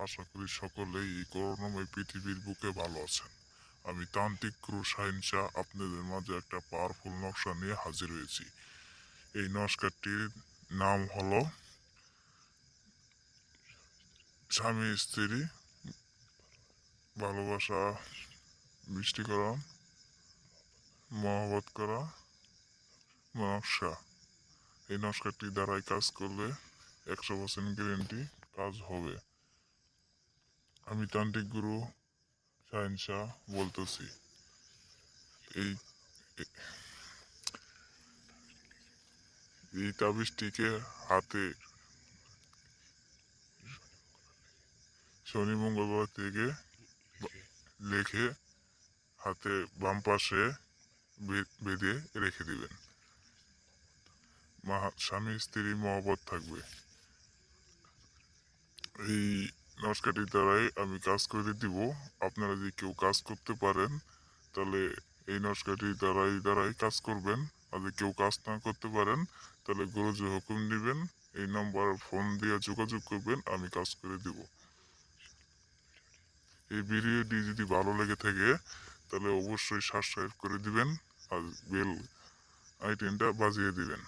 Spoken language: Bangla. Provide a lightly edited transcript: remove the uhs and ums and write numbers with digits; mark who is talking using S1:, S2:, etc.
S1: আশা করি সকলেই এই করুণাময় পৃথিবীর বুকে ভালো আছেন। আমি তান্ত্রিক গুরু শাহিন শাহ আপনাদের মাঝে একটা পাওয়ারফুল নকশা নিয়ে হাজির হয়েছি। এই নকশাটির নাম হলো স্বামী স্ত্রী ভালোবাসা বৃষ্টি করা, মহব্বত করা নকশা। এই নকশাটি দ্বারাই কাজ করলে 100% গ্যারেন্টি কাজ হবে। আমি তান্ত্রিক গুরু শাহিন শাহ বলতেছি। এই এই তাবিজটিকে হাতে শনি মঙ্গলবার থেকে লিখে হাতে বাম পাশে বেঁধে রেখে দিবেন। স্বামী স্ত্রী মহব্বত থাকবে। এই নকশাটির দ্বারাই আমি কাজ করে দিব। আপনারা যদি কেউ কাজ করতে পারেন তাহলে এই নকশাটির দ্বারাই কাজ করবেন। আর যদি কেউ কাজ না করতে পারেন তাহলে গুরুজি হুকুম দিবেন, এই নাম্বার ফোন দিয়ে যোগাযোগ করবেন, আমি কাজ করে দিব। এই ভিডিওটি যদি ভালো লেগে থাকে তাহলে অবশ্যই সাবস্ক্রাইব করে দিবেন আর বেল আইটেমটা বাজিয়ে দিবেন।